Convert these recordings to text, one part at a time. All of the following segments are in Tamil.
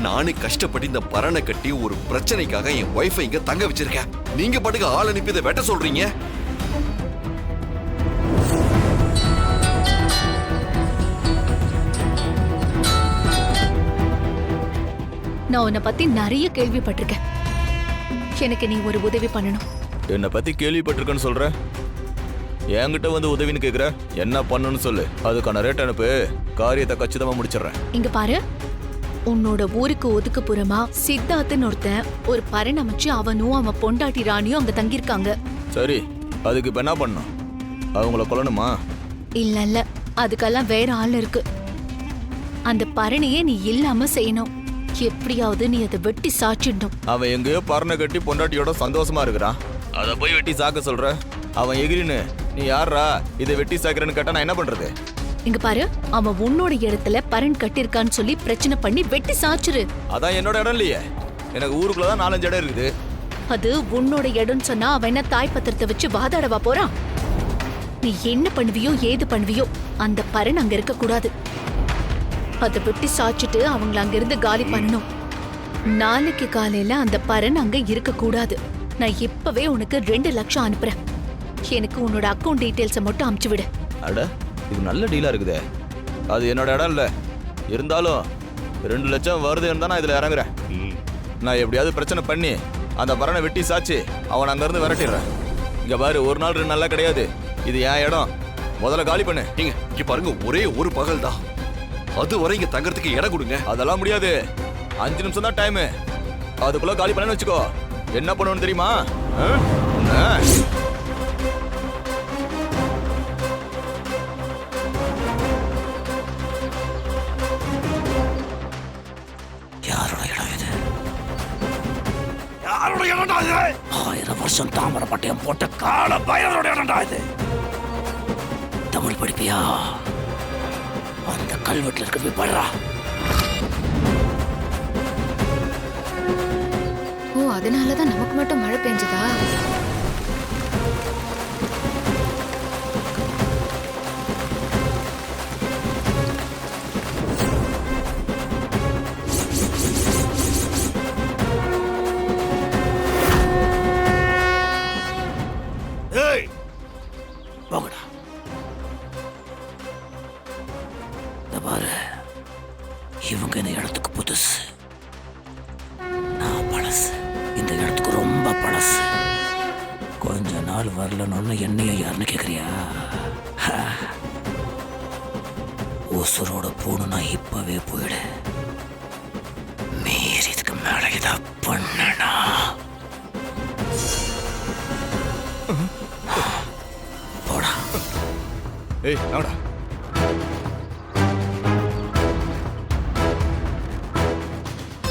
நானே கஷ்டப்பட்டு இந்த பரணை கட்டி ஒரு பிரச்சனைக்காக என் ஒய்ஃபை இங்க தங்க வச்சிருக்கேன். நீங்க பாட்டுக்கு ஆள் அனுப்பி இதை வெட்ட சொல்றீங்க. நான் உன்னை பத்தி நிறைய கேள்விப்பட்டிருக்கேன். எனக்கு நீ ஒரு உதவி பண்ணணும். என்னை பத்தி கேள்விப்பட்டிருக்கேன்னு சொல்ற, என்கிட்ட வந்து உதவின்னு கேக்குற. என்ன பண்ணணும்னு சொல்லு, அதுக்கான ரேட் அனுப்பு, காரியத்தை கச்சிதமா முடிச்சிடுறேன். இங்க பாரு, உன்னோட ஊருக்கு ஒதுக்குப்புறமா சித்தார்த்துன்னு ஒருத்தன் ஒரு பரண் அமைச்சு அவனும் அவன் பொண்டாட்டி ராணியும் அங்க தங்கியிருக்காங்க. சரி, அதுக்கு இப்ப என்ன பண்ணணும்? அவங்கள கொல்லணுமா? இல்ல, அதுக்கெல்லாம் வேற ஆள் இருக்கு. அந்த பரணியே நீ இல்லாம செய்யணும். எப்படியாவது நீ அதை வெட்டி சாச்சிடணும். அவன் எங்கேயோ பரணை கட்டி பொண்டாட்டியோட சந்தோஷமா இருக்கிறான், அதை போய் வெட்டி சாக்க சொல்ற? அவன் எகிரின்னு நீ யாரா இதை வெட்டி சாக்குறன்னு கேட்டா நான் என்ன பண்றது? இங்க பாரு, அவன் உன்னோட இடத்துல பரண் கட்டிருக்கான்னு சொல்லி பிரச்சனை பண்ணி வெட்டி சாச்சிரு. அதான் என்னோட இடம் இல்லையே, எனக்கு ஊருக்குள்ளதான் 4-5 இடம் இருக்குது. அது உன்னோட இடம்னு சொன்னா அவன் என்ன தாய் பத்திரத்தை வச்சு வாதாடவா போறான்? நீ என்ன பண்ணுவியோ ஏது பண்ணுவியோ, அந்த பரண் அங்க இருக்க கூடாது. அதை வெட்டி சாச்சிட்டு அவங்கள அங்க இருந்து காலி பண்ணணும். நாளைக்கு காலையில அந்த பரண் அங்க இருக்க கூடாது. நான் இப்பவே உனக்கு 2 லட்சம் அனுப்புறேன். எனக்கு உன்னோட அக்கவுண்ட் டீடைல்ஸை மட்டும் அனுப்பிச்சு விடு. அட, இது நல்ல டீலா இருக்குதே. அது என்னோட இடம் இல்ல, இருந்தாலும் 2 லட்சம் வருது இருந்தா நான் இதுல இறங்குறேன். நான் எப்படியாவது பிரச்சனை பண்ணி அந்த பரணை வெட்டி சாச்சு அவன் அங்க இருந்து விரட்டிடுறேன். இங்க பாரு, 1 நாள் 2 நாள்லாம் கிடையாது, இது என் இடம். முதல்ல காலி பண்ணு. இங்க பாருங்க, ஒரே ஒரு பகல் தான், அது வரை இங்க தங்கறதுக்கு இடம் கொடுங்க. அதெல்லாம் முடியாது, 5 நிமிஷம் தான் டைம், அதுக்குள்ள காலி பண்ணு வச்சுக்கோ. என்ன பண்ணுவோன்னு தெரியுமா? யாரோட இடம்டா இது? 1000 வருஷம் தாமரை பட்டயம் போட்ட கால பையனோட இடம்டா இது. தமிழ் படிப்பியா? அந்த கல்வெட்டுல இருக்க போய் படுறா. ஓ, அதனாலதான் நமக்கு மட்டும் மழை பெஞ்சதா? ஏய், போங்கடா. இந்த பாரு, இவங்க இந்த இடத்துக்கு புதுசு, நான் பழசு. இந்த இடத்துக்கு ரொம்ப பழசு. கொஞ்ச நாள் வரலன்னு என்னைய யாருன்னு கேக்குறியா? உசுரோட போகணும்னா இப்பவே போயிடு. மீறி இதுக்கு மேல இதா பண்ணனா போடா. ஏய், வாடா.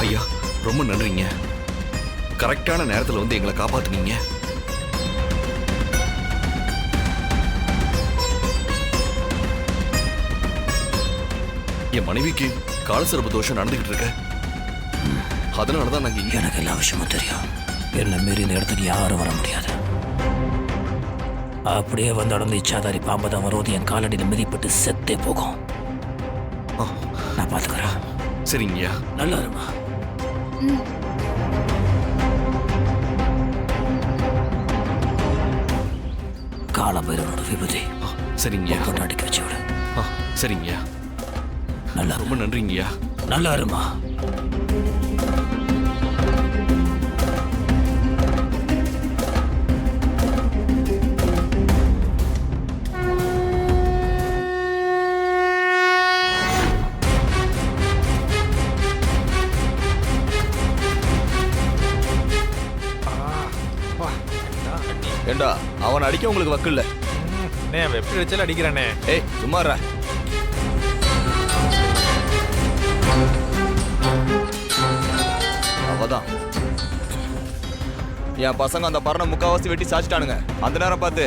ஐயா, ரொம்ப நன்றிங்க. கரெக்டான நேரத்துல வந்து எங்களை காப்பாத்துனீங்க. என் மனைவிக்கு காலசரப தோஷம் நடந்துகிட்டு இருக்க, அதனாலதான் நாங்க இங்க. எனக்கு எல்லா விஷயமும் தெரியும். என்ன மீறி இந்த இடத்துக்கு யாரும் வர முடியாது. அப்படியே வந்து நடந்து இச்சாதாரி பாம்பு தான் வருவது என் காலடியில் மிதிப்பட்டு செத்தே போகும். நான் பாத்துக்கிறேன். சரிங்கய்யா. நல்லா இருமா. கால பைரவனோட விபூதி சரிங்கய்யா. கொண்டாடிக்க வச்சு விடு. சரிங்கய்யா. நல்லா ரொம்ப நன்றிங்கய்யா. நல்லா இருமா. ஏண்டா, அவன் அடிக்க உங்களுக்கு வக்கு இல்ல? எப்படி வச்சாலும் அடிக்கிறானே. ஏய், சும்மாறா. அவதான் என் பசங்க அந்த பரணை முக்காவாசி வெட்டி சாச்சிட்டானுங்க. அந்த நேரம் பார்த்து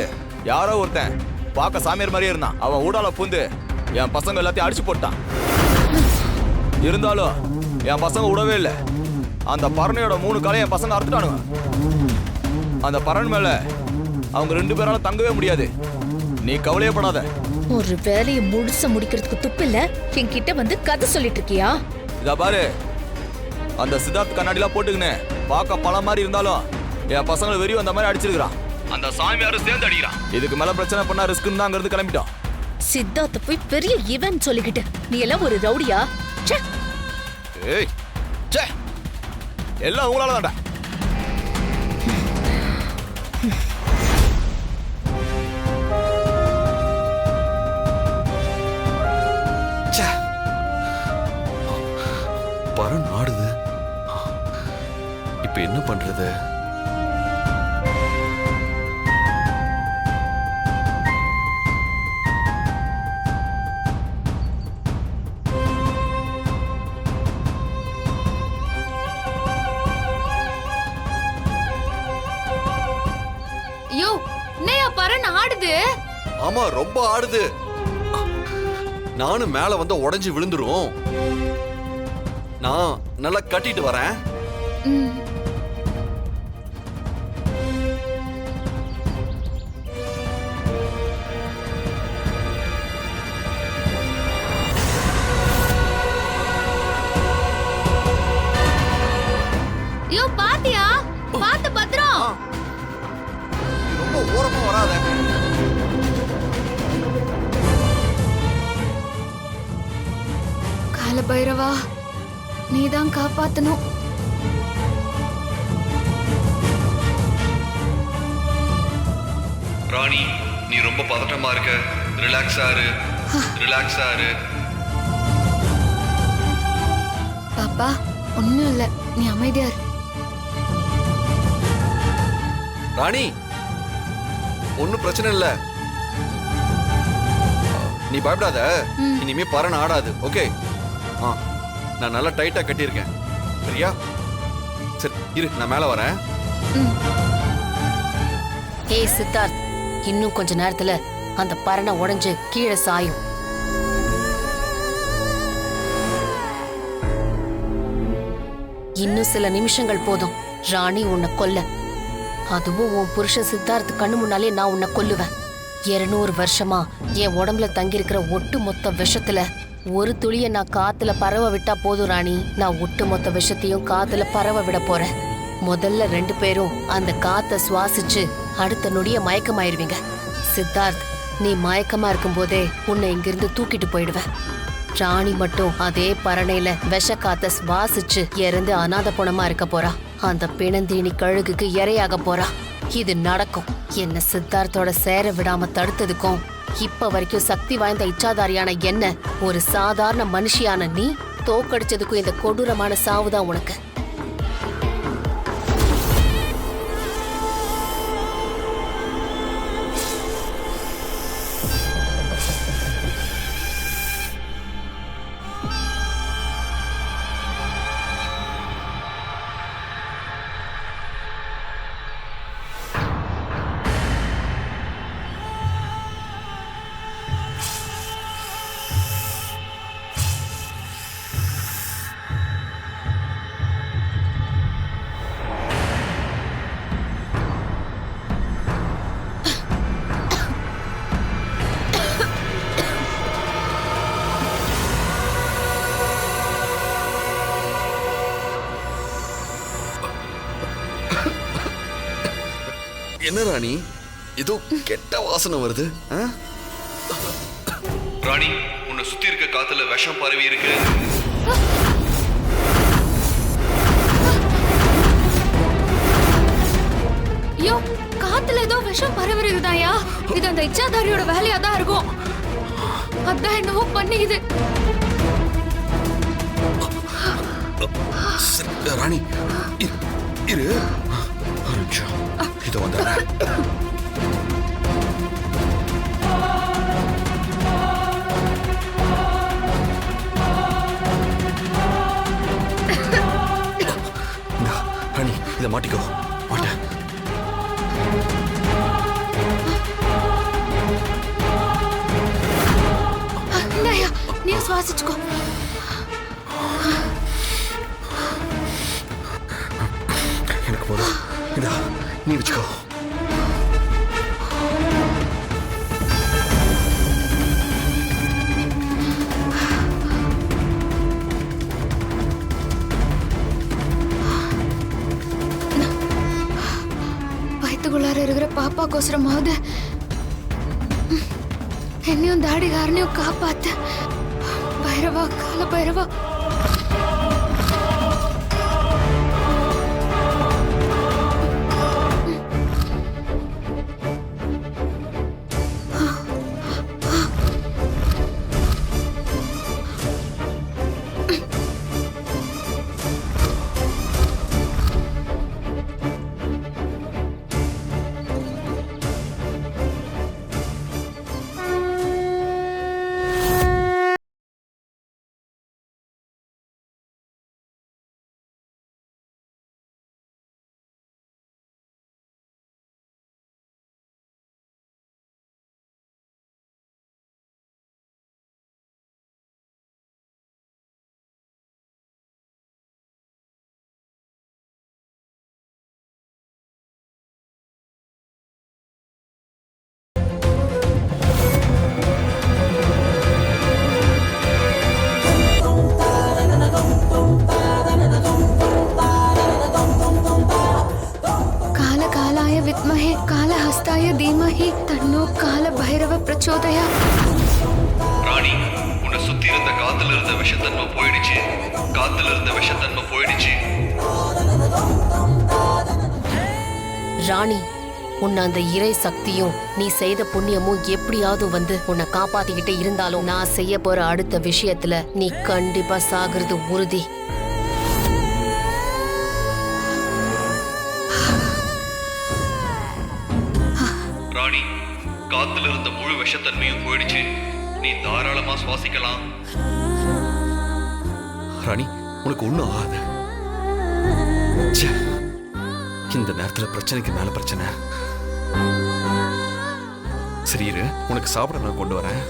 யாரோ ஒருத்தன் பார்க்க சாமியார் மாதிரியே இருந்தான். அவன் ஊடால பூந்து என் பசங்க எல்லாத்தையும் அடிச்சு போட்டான். இருந்தாலும் என் பசங்க விடவே இல்லை. அந்த பரணையோட 3 காலையும் என் பசங்க அறுத்துட்டானுங்க. அந்த பரண் மேல அவங்க 2 பேரால தங்கவே முடியாது. நீ கவலையப்படாத. ஒரு வேலையை முழுச முடிக்கிறதுக்கு துப்பு இல்ல, என்கிட்ட வந்து கதை சொல்லிட்டு இருக்கியா? இதா பாரு, அந்த சித்தார்த் கண்ணாடிலாம் போட்டுக்கினே பார்க்க பல மாதிரி இருந்தாலும் என் பசங்களை வெறி வந்த மாதிரி அடிச்சிருக்கான். அந்த சாமியாரும் சேர்ந்து அடிக்கிறான். இதுக்கு மேல பிரச்சனை பண்ணா ரிஸ்க்குன்னு தான் அங்கிருந்து கிளம்பிட்டோம். சித்தார்த்த போய் பெரிய ஈவென்ட் சொல்லிக்கிட்டு நீ எல்லாம் ஒரு ரவுடியா? ச்சே. ஏய் ச்சே, எல்லாம் உங்களால தான்டா. ச்சே. பரண் ஆடுது. இப்ப என்ன பண்றது? யோ, என்னையா பரண் ஆடுது? ஆமா, ரொம்ப ஆடுது. நானும் மேல வந்து உடைஞ்சு விழுந்துரும். நான் நல்லா கட்டிட்டு வரேன். யோ, பாத்தியா? பாத்து பத்திரம். ரொம்ப ஓரமா வராத. கால பைரவா, நீதான் காப்பாத்தணும். ராணி, நீ ரொம்ப பதட்டமா இருக்க. ரிலாக்ஸா இரு. ரிலாக்ஸா இரு. பாப்பா, ஒண்ணும் இல்ல, நீ அமைதியா இரு. ராணி, ஒன்னும் பிரச்சனை இல்ல. நீ பயப்படாத. இனிமே பரண் ஆடாது. ஓகே? நான் நல்லா டைட்டா கட்டியிருக்கேன். சரியா? சரி இரு, நான் மேல வரேன். ஏய் சித்தார்த், இன்னும் கொஞ்ச நேரத்துல அந்த பரணை உடைஞ்சு கீழே சாயும். இன்னும் சில நிமிஷங்கள் போதும் ராணி உன்னை கொல்ல. அதுவும் உன் புருஷன் சித்தார்த் கண்ணு முன்னாலே நான் உன்னை கொல்லுவேன். 200 வருஷமா என் உடம்புல தங்கியிருக்கிற ஒட்டு மொத்த விஷத்துல ஒரு துளிய நான் காத்துல பரவ விட்டா போதும் ராணி. நான் ஒட்டு மொத்த விஷத்தையும் காத்துல பரவ விட போறேன். முதல்ல 2 பேரும் அந்த காத்த சுவாசிச்சு அடுத்த நொடிய மயக்கமாயிருவீங்க. சித்தார்த், நீ மயக்கமா இருக்கும் போதே உன்னை இங்கிருந்து தூக்கிட்டு போயிடுவேன். ராணி மட்டும் அதே பரணையில விஷ காத்த சுவாசிச்சு இறந்து அநாத புணமா இருக்க போறா. அந்த பிணந்தீனி கழுகுக்கு இரையாக போறா. இது நடக்கும். என்ன சித்தார்த்தோட சேர விடாம தடுத்ததுக்கும் இப்ப வரைக்கும் சக்தி வாய்ந்த இச்சாதாரியான என்ன ஒரு சாதாரண மனுஷியான நீ தோக்கடிச்சதுக்கும் இந்த கொடூரமான சாவுதான் உனக்கு. என்ன ராணி, ஏதோ கெட்ட வாசனை வருது. ராணி, உன்னை சுத்தி இருக்க காத்துல விஷம் பரவி இருக்கு. ஐயோ, காத்துல ஏதோ விஷம் பரவுறதுதாயா? இது அந்த இச்சாதாரியோட வேலையா தான் இருக்கும். அதான் என்னவோ பண்ணிக்குது. ராணி இரு, ஒரு நிமிஷம். இதோ வந்துடுறேன். ராணி, இதை மாட்டிக்கோ. மாட்ட. நீ சுவாசிச்சுக்கோ. எனக்கு போதும். இதா, நீ வச்சுக்கோ. வயிற்றுக்குள்ளார இருக்கிற பாப்பாக்கோசரமாவது என்னையும் தாடிகாரனையும் காப்பாத்து. பைரவா, கால பைரவா. विद्महे कालहस्ताय धीमहि तन्नो काल भैरव प्रचोदयात्. ராணி, உன்னை சுத்தி இருந்த காத்துல இருந்த விஷத்தன்மை போயிடுச்சு. காத்துல இருந்த விஷத்தன்மை போயிடுச்சு. ராணி, உன்னை அந்த இறை சக்தியும் நீ செய்த புண்ணியமும் எப்படியாவது வந்து உன்னை காப்பாத்திக்கிட்டே இருந்தாலும் நான் செய்ய போற அடுத்த விஷயத்துல நீ கண்டிப்பா சாகிறது உறுதி. ராணி, காத்துல இருந்த முழு விஷத்தன்மையும் போயிடுச்சு. நீ தாராளமா சுவாசிக்கலாம். ராணி, உனக்கு ஒண்ணும் ஆகாது. இந்த நேரத்துல பிரச்சனைக்கு மேல பிரச்சனை. சரி இரு, உனக்கு சாப்பிட நான் கொண்டு வரேன்.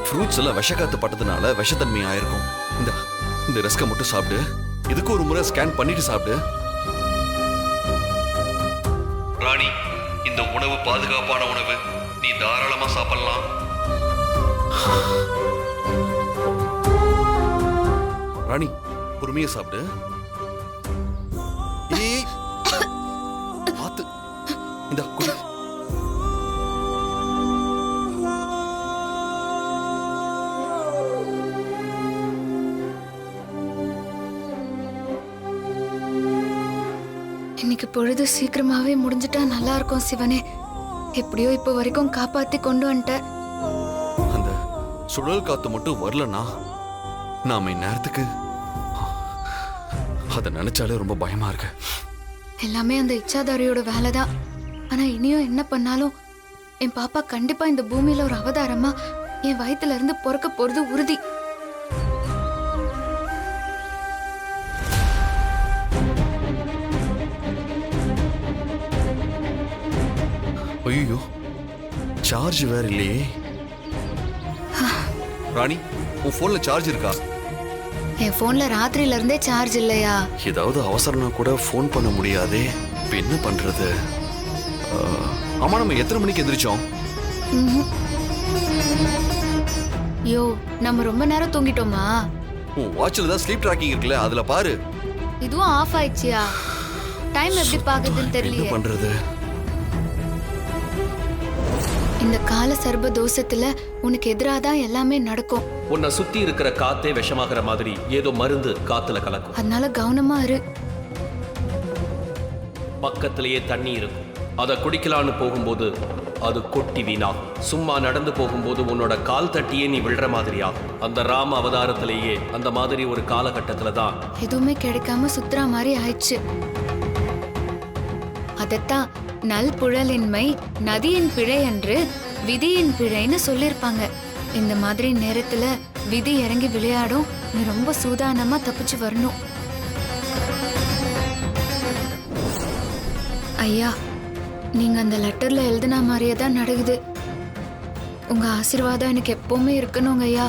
ஃப்ரூட்ஸ் எல்லாம் விஷக்காத்து பட்டதுனால விஷத்தன்மை ஆயிருக்கும். இந்த ரஸ்கை மட்டும் சாப்பிடு. இதுக்கு ஒரு முறை ஸ்கேன் பண்ணிட்டு சாப்பிடு. ராணி, இந்த உணவு பாதுகாப்பான உணவு. நீ தாராளமா சாப்பிடலாம். ராணி, பொறுமையா சாப்பிடு. ஏய், பாத்து. இந்த குடி. இன்னைக்கு பொழுது சீக்கிரமாவே முடிஞ்சிட்டா நல்லா இருக்கும் சிவனே. எப்படியோ இப்போ வரைக்கும் காப்பாத்தி கொண்டு வந்துட்ட. அந்த சுழல் காத்து மட்டும் வரலனா நாம இந்நேரத்துக்கு அதை நினைச்சாலே ரொம்ப பயமா இருக்கு. எல்லாமே அந்த இச்சாதாரியோட வேலைதான். ஆனா இனியும் என்ன பண்ணாலும் என் பாப்பா கண்டிப்பா இந்த பூமியில ஒரு அவதாரமா என் வயித்துல இருந்து பிறக்க போறது உறுதி. ஐயோ, சார்ஜ் வேற இல்லையே. ராணி, உன் போன்ல சார்ஜ் இருக்கா? என் போன்ல ராத்திரியில இருந்தே சார்ஜ் இல்லையா? ஏதாவது அவசரம்னா கூட போன் பண்ண முடியாதே. இப்ப என்ன பண்றது? ஆமா, நம்ம எத்தனை மணிக்கு எந்திரிச்சோம்? யோ, நம்ம ரொம்ப நேரம் தூங்கிட்டோமா? உன் வாட்ச்ல தான் ஸ்லீப் ட்ராக்கிங் இருக்குல்ல, அதுல பாரு. இதுவும் ஆஃப் ஆயிடுச்சியா? டைம் எப்படி பாக்குதுன்னு என்ன தெரியல. பண்றது? இந்த கால சர்ப தோஷத்துல உனக்கு எதிராதான் எல்லாமே நடக்கும். உன்னை சுத்தி இருக்கிற காத்தே விஷமாகிற மாதிரி ஏதோ மருந்து காத்துல கலக்கும். அதனால கவனமா இரு. பக்கத்திலேயே தண்ணி இருக்கும். அதை குடிக்கலான்னு போகும்போது அது கொட்டி வீணாகும். சும்மா நடந்து போகும்போது உன்னோட கால் தட்டியே நீ விழுற மாதிரி ஆகும். அந்த ராம அவதாரத்திலேயே அந்த மாதிரி ஒரு காலகட்டத்துல தான் எதுவுமே கிடைக்காம சுத்துற மாதிரி ஆயிடுச்சு. அதத்தான் நல் புழலின்மை நதியின் பிழை என்று விதியின் பிழைன்னு சொல்லிருப்பாங்க. இந்த மாதிரி நேரத்துல விதி இறங்கி விளையாடும். நீ ரொம்ப சூதானமா தப்பிச்சு வரணும். ஐயா, நீங்க அந்த லெட்டர்ல எழுதின மாதிரியே தான் நடக்குது. உங்க ஆசீர்வாதம் எனக்கு எப்பவுமே இருக்கணுங்க ஐயா.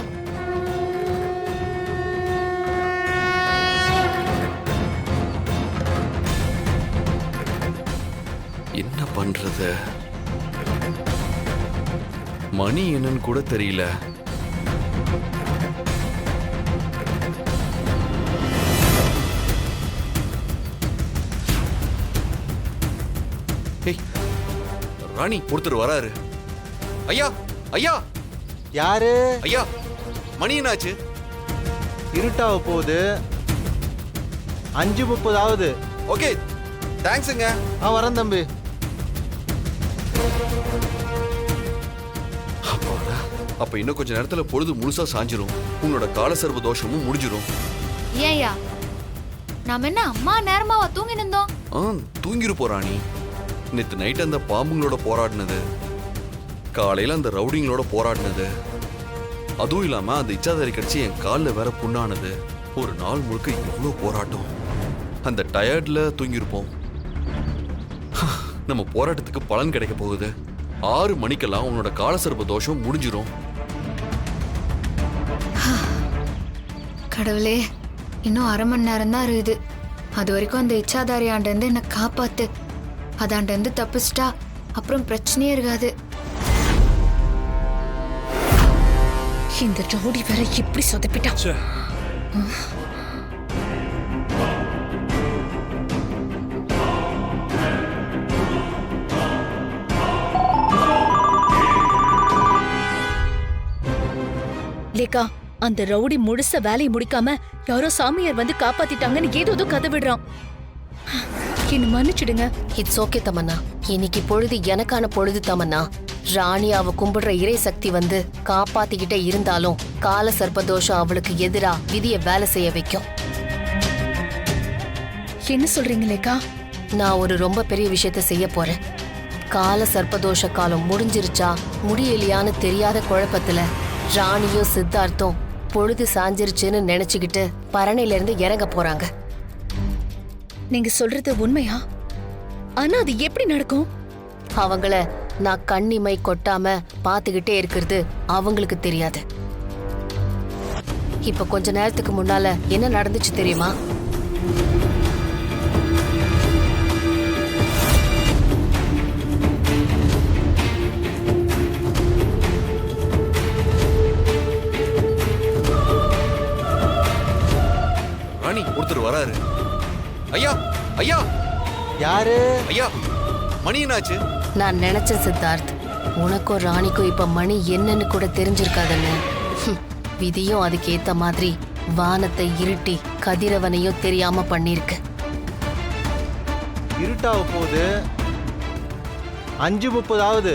என்ன பண்றது? மணி என்னன்னு கூட தெரியல. ஏய், ராணி ஒருத்தர் வராரு. ஐயா ஐயா யாரு? ஐயா, மணி என்னாச்சு? இருட்டாக போகுது. 5:30 ஆகுது. ஓகே, தேங்க்ஸுங்க. வரேன் தம்பி. அப்பாடா, அப்ப இன்னும் கொஞ்ச நேரத்துல பொழுது முழுசா சாஞ்சிரும். உன்னோட காலசர்வ தோஷமும் முடிஞ்சிரும். ஏயா நாம என்ன அம்மா நேரமாவா தூங்கி நின்றோம்? தூங்கிரு போறாணி. நேத்து நைட் அந்த பாம்புங்களோட போராடினது, காலையில அந்த ரவுடிங்களோட போராடினது, அதுவும் இல்லாம அந்த இச்சாதாரி கடிச்சு என் காலில் வேற புண்ணானது. ஒரு நாள் முழுக்க இவ்வளோ போராட்டம். அந்த டயர்ட்ல தூங்கியிருப்போம். நம்ம போராட்டத்துக்கு பலன் கிடைக்க போகுது. 6 மணிக்கெல்லாம் உன்னோட காலசர்ப தோஷம் முடிஞ்சிரும். கடவுளே, இன்னும் 1/2 மணி நேரம் தான் இருக்குது. அது வரைக்கும் அந்த இச்சாதாரி ஆண்டிருந்து என்னை காப்பாத்து. அதாண்டிருந்து தப்பிச்சிட்டா அப்புறம் பிரச்சனையே இருக்காது. இந்த ரவுடி வேற எப்படி சொதப்பிட்டான். லேக்கா, அந்த ரவுடி முழுச வேலையை முடிக்காம யாரோ சாமியார் வந்து காப்பாத்திட்டாங்கன்னு ஏதோ கதை விடுறான். என்ன மன்னிச்சிடுங்க. It's okay Tamannaah. இன்னைக்கு பொழுது எனக்கான பொழுது தமன்னா. ராணி அவ கும்பிடுற இறை சக்தி வந்து காப்பாத்திக்கிட்டே இருந்தாலும் கால சர்ப்பதோஷம் அவளுக்கு எதிரா விதியை வேலை செய்ய வைக்கும். என்ன சொல்றீங்க லேக்கா? நான் ஒரு ரொம்ப பெரிய விஷயத்த செய்ய போறேன். கால சர்ப்பதோஷ காலம் முடிஞ்சிருச்சா முடியலையான்னு தெரியாத குழப்பத்துல ராணியும் சித்தார்த்தும் பொழுது சாஞ்சிருச்சுன்னு நினைச்சுக்கிட்டு பரணையில இருந்து இறங்க போறாங்க. நீங்க சொல்றது உண்மையா? ஆனா அது எப்படி நடக்கும்? அவங்கள நான் கண்ணிமை கொட்டாம பாத்துக்கிட்டே இருக்கிறது அவங்களுக்கு தெரியாது. இப்ப கொஞ்ச நேரத்துக்கு முன்னால என்ன நடந்துச்சு தெரியுமா? ராணி ஒருத்தர் வராரு. ஐயா ஐயா. யாரு? ஐயா, மணி என்னாச்சு? நான் நினைச்ச சித்தார்த், உனக்கும் ராணிக்கும் இப்ப மணி என்னன்னு கூட தெரிஞ்சிருக்காதுன்னு. விதியும் அதுக்கு ஏத்த மாதிரி வானத்தை இருட்டி கதிரவனையும் தெரியாம பண்ணிருக்கு. இருட்டாக போகுது. 5:30 ஆகுது.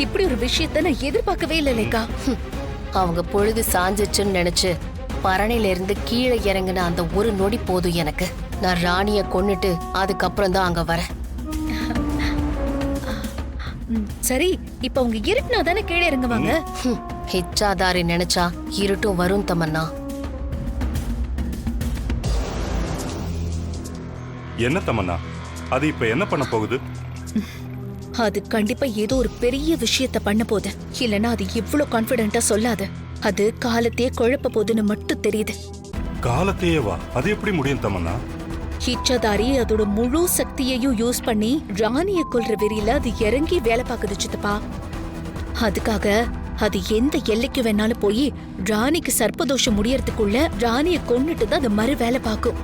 இப்படி ஒரு விஷயத்த நான் எதிர்பார்க்கவே இல்லை லேக்கா. அவங்க பொழுது சாஞ்சிச்சுன்னு நினைச்சு பரணையில இருந்து கீழே இறங்கின அந்த ஒரு நொடி போதும் எனக்கு. நான் ராணிய கொன்னுட்டு அதுக்கப்புறம் தான் அங்க வரேன். சரி, இப்ப அவங்க இருட்டுனா தானே கீழே இறங்குவாங்க. ஹிச்சாதாரி நினைச்சா இருட்டும் வரும் தமன்னா. என்ன தமன்னா, அது இப்ப என்ன பண்ண போகுது? அது கண்டிப்பா ஏதோ ஒரு பெரிய விஷயத்த பண்ண போகுது. இல்லனா அது இவ்வளவு கான்பிடென்ட்டா சொல்லாது. அது காலத்தையே குழப்ப போகுதுன்னு மட்டும் தெரியுது. காலத்தையே வா? அது எப்படி முடியும் தமன்னா? இச்சதாரி அதோட முழு சக்தியையும் யூஸ் பண்ணி ராணிய கொல்ற வெறியில அது இறங்கி வேலை பார்க்குது சித்தப்பா. அதுக்காக அது எந்த எல்லைக்கு வேணாலும் போய் ராணிக்கு சர்ப்பதோஷம் முடியறதுக்குள்ள ராணிய கொன்னுட்டு தான் அது மறு வேலை பார்க்கும்.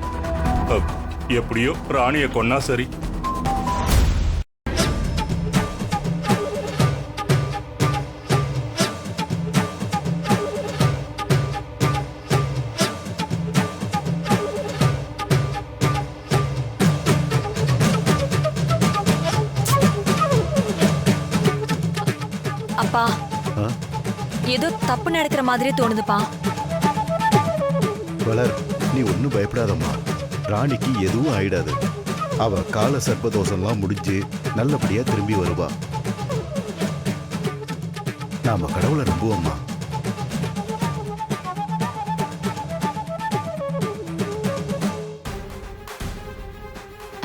எப்படியோ ராணிய கொன்னா சரி. அப்பா, ஏதோ தப்பு நடக்கிற மாதிரியே தோணுதுப்பா. வளர், நீ ஒன்னும் பயப்படாதம்மா. ராணிக்கு எதுவும் ஆயிடாது. அவ கால சர்ப்பதோஷம்லாம் முடிஞ்சு நல்லபடியா திரும்பி வருவா. நாம கடவுளை நம்புவோம்மா.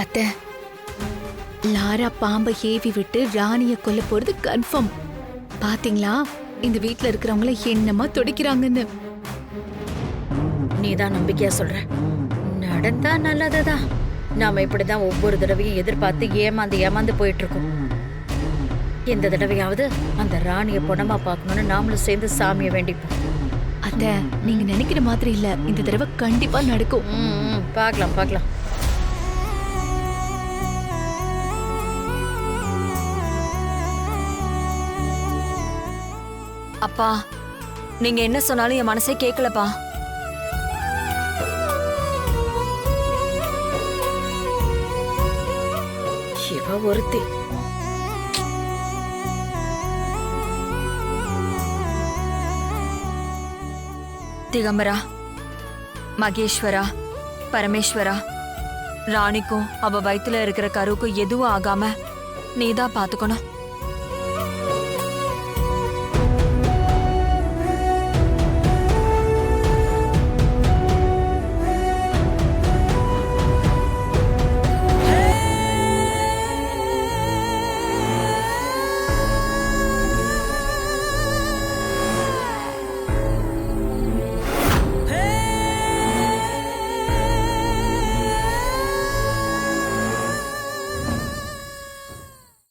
அத்தை, லாரா பாம்பை ஏவி விட்டு ராணிய கொல்ல போறது கன்ஃபார்ம். பாத்தீங்களா இந்த வீட்ல இருக்கிறவங்கள என்னமா துடிக்கிறாங்கன்னு. நீதான் நம்பிக்கையா சொல்ற. நடந்தா நல்லதுதான். நாம இப்படிதான் ஒவ்வொரு தடவையும் எதிர்பார்த்து ஏமாந்து போயிட்டு இருக்கோம். இந்த தடவையாவது அந்த ராணிய பொணமா பார்க்கணும்னு நாமளும் சேர்ந்து சாமியை வேண்டிப்போம். அத்த, நீங்க நினைக்கிற மாதிரி இல்ல, இந்த தடவை கண்டிப்பா நடக்கும். பார்க்கலாம். அப்பா, நீங்க என்ன சொன்னாலும் என் மனசே கேட்கலப்பா. இவ ஒருத்தி. திகம்பரா, மகேஸ்வரா, பரமேஸ்வரா, ராணிக்கும் அவ வயித்துல இருக்கிற கருவுக்கும் எதுவும் ஆகாம நீதான் பாத்துக்கணும்.